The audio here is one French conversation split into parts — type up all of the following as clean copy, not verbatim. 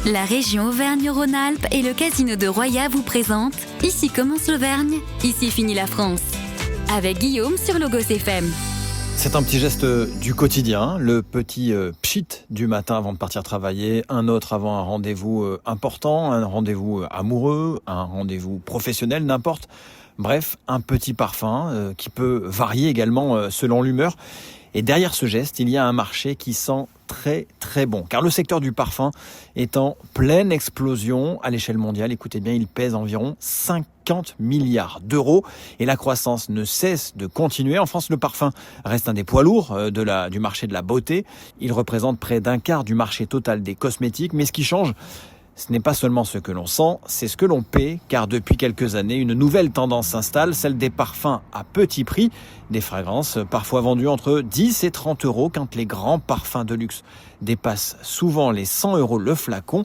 La région Auvergne-Rhône-Alpes et le casino de Roya vous présentent Ici commence l'Auvergne, ici finit la France. Avec Guillaume sur Logos FM. C'est un petit geste du quotidien, le petit pchit du matin avant de partir travailler, un autre avant un rendez-vous important, un rendez-vous amoureux, un rendez-vous professionnel, n'importe. Bref, un petit parfum qui peut varier également selon l'humeur. Et derrière ce geste, il y a un marché qui sent très très bon. Car le secteur du parfum est en pleine explosion à l'échelle mondiale. Écoutez bien, il pèse environ 50 milliards d'euros et la croissance ne cesse de continuer. En France, le parfum reste un des poids lourds du marché de la beauté. Il représente près d'un quart du marché total des cosmétiques. Mais ce qui change, ce n'est pas seulement ce que l'on sent, c'est ce que l'on paie, car depuis quelques années, une nouvelle tendance s'installe, celle des parfums à petit prix, des fragrances parfois vendues entre 10 et 30 euros, quand les grands parfums de luxe dépassent souvent les 100 euros le flacon.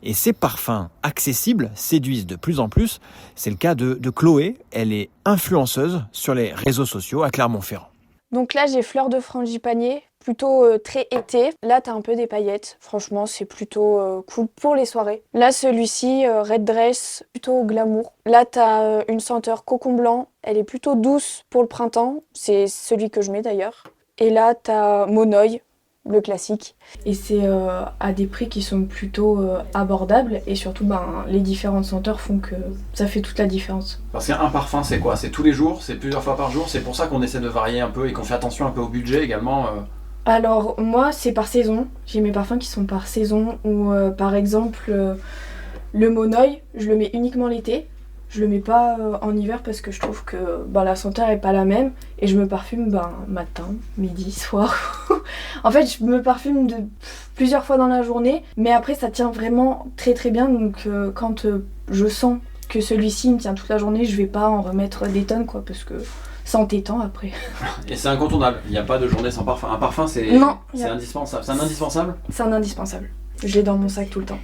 Et ces parfums accessibles séduisent de plus en plus. C'est le cas de Chloé, elle est influenceuse sur les réseaux sociaux à Clermont-Ferrand. Donc là, j'ai fleur de frangipanier, plutôt très été. Là, t'as un peu des paillettes. Franchement, c'est plutôt cool pour les soirées. Là, celui-ci, Red Dress, plutôt glamour. Là, t'as une senteur cocon blanc. Elle est plutôt douce pour le printemps. C'est celui que je mets d'ailleurs. Et là, t'as Monoï, le classique. Et c'est à des prix qui sont plutôt abordables. Et surtout, les différentes senteurs font que ça fait toute la différence. Parce qu'un parfum, c'est quoi ? C'est tous les jours ? C'est plusieurs fois par jour ? C'est pour ça qu'on essaie de varier un peu et qu'on fait attention un peu au budget également Alors, moi, c'est par saison. J'ai mes parfums qui sont par saison. Ou par exemple, le Monoï, je le mets uniquement l'été. Je le mets pas en hiver parce que je trouve que la senteur est pas la même. Et je me parfume matin, midi, soir. En fait, je me parfume plusieurs fois dans la journée. Mais après, ça tient vraiment très très bien. Donc quand je sens que celui-ci me tient toute la journée, je vais pas en remettre des tonnes, quoi, parce que c'est entêtant après. Et c'est incontournable, il n'y a pas de journée sans parfum. Un parfum, c'est indispensable. C'est un indispensable ? C'est un indispensable. Je l'ai dans mon sac tout le temps.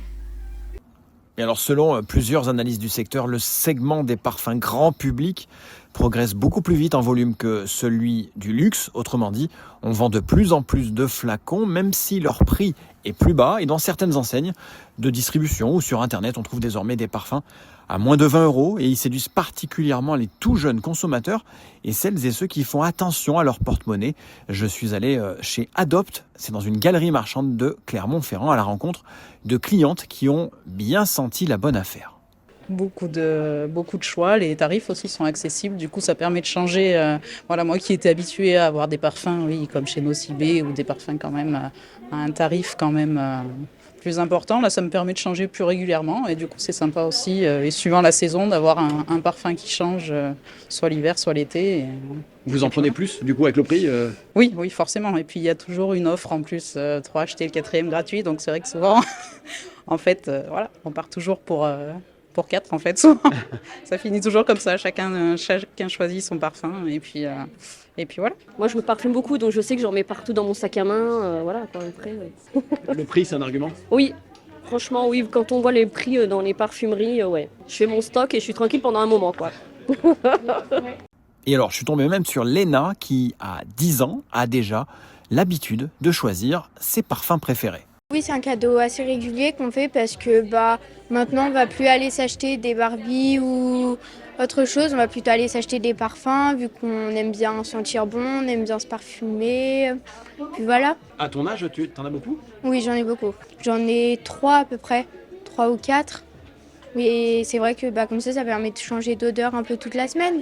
Et alors, selon plusieurs analyses du secteur, le segment des parfums grand public progresse beaucoup plus vite en volume que celui du luxe. Autrement dit, on vend de plus en plus de flacons, même si leur prix est plus bas. Et dans certaines enseignes de distribution ou sur Internet, on trouve désormais des parfums à moins de 20 euros. Et ils séduisent particulièrement les tout jeunes consommateurs et celles et ceux qui font attention à leur porte-monnaie. Je suis allé chez Adopt, c'est dans une galerie marchande de Clermont-Ferrand, à la rencontre de clientes qui ont bien senti la bonne affaire. Beaucoup de choix, les tarifs aussi sont accessibles, du coup ça permet de changer. Moi qui étais habituée à avoir des parfums, comme chez Nocibé, ou des parfums quand même à un tarif quand même plus important, là ça me permet de changer plus régulièrement et du coup c'est sympa aussi, et suivant la saison, d'avoir un parfum qui change, soit l'hiver, soit l'été. Vous en prenez plus du coup avec le prix Oui, forcément, et puis il y a toujours une offre en plus, 3 achetés, le 4e gratuit, donc c'est vrai que souvent, en fait, on part toujours pour 4 en fait, souvent. Ça finit toujours comme ça, chacun choisit son parfum et puis voilà. Moi je me parfume beaucoup, donc je sais que j'en mets partout dans mon sac à main, après. Le prix, c'est un argument ? Oui, franchement oui, quand on voit les prix dans les parfumeries, je fais mon stock et je suis tranquille pendant un moment, quoi. Et alors, je suis tombé même sur Léna qui, à 10 ans, a déjà l'habitude de choisir ses parfums préférés. Oui, c'est un cadeau assez régulier qu'on fait parce que maintenant on va plus aller s'acheter des Barbie ou autre chose, on va plutôt aller s'acheter des parfums vu qu'on aime bien sentir bon, on aime bien se parfumer, puis voilà. À ton âge, t'en as beaucoup ? Oui, j'en ai beaucoup. J'en ai 3 à peu près, 3 ou 4. Oui, et c'est vrai que comme ça permet de changer d'odeur un peu toute la semaine.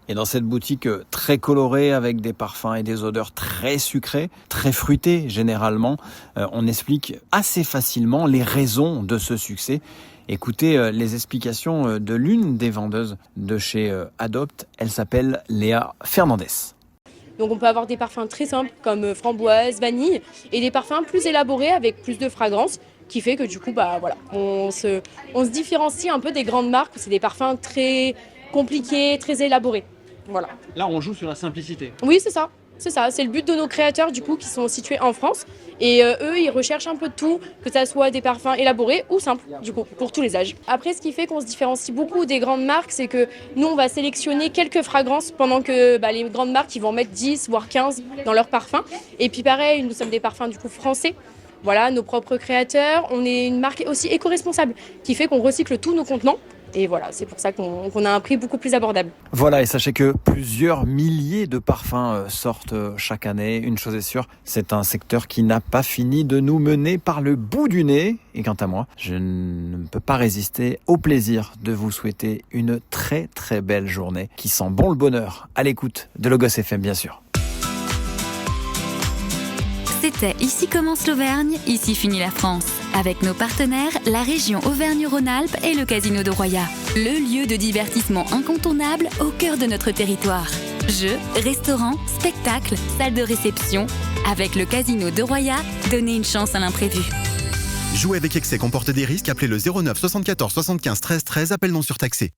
Et dans cette boutique très colorée avec des parfums et des odeurs très sucrées, très fruitées généralement, on explique assez facilement les raisons de ce succès. Écoutez les explications de l'une des vendeuses de chez Adopt. Elle s'appelle Léa Fernandez. Donc on peut avoir des parfums très simples comme framboise, vanille et des parfums plus élaborés avec plus de fragrance qui fait que du coup on se différencie un peu des grandes marques où c'est des parfums très compliqués, très élaborés. Voilà. Là, on joue sur la simplicité. Oui, c'est ça. C'est le but de nos créateurs du coup qui sont situés en France et eux ils recherchent un peu de tout, que ça soit des parfums élaborés ou simples du coup pour tous les âges. Après ce qui fait qu'on se différencie beaucoup des grandes marques, c'est que nous on va sélectionner quelques fragrances pendant que les grandes marques ils vont mettre 10 voire 15 dans leurs parfums. Et puis pareil, nous sommes des parfums du coup français. voilà, nos propres créateurs. On est une marque aussi éco-responsable qui fait qu'on recycle tous nos contenants. Et voilà, c'est pour ça qu'on a un prix beaucoup plus abordable. Voilà, et sachez que plusieurs milliers de parfums sortent chaque année. Une chose est sûre, c'est un secteur qui n'a pas fini de nous mener par le bout du nez. Et quant à moi, je ne peux pas résister au plaisir de vous souhaiter une très très belle journée qui sent bon le bonheur à l'écoute de Logos FM, bien sûr. C'était Ici commence l'Auvergne, ici finit la France. Avec nos partenaires, la région Auvergne-Rhône-Alpes et le Casino de Roya. Le lieu de divertissement incontournable au cœur de notre territoire. Jeux, restaurants, spectacles, salles de réception. Avec le Casino de Roya, donnez une chance à l'imprévu. Jouer avec excès comporte des risques. Appelez le 09 74 75 13 13. Appel non surtaxé.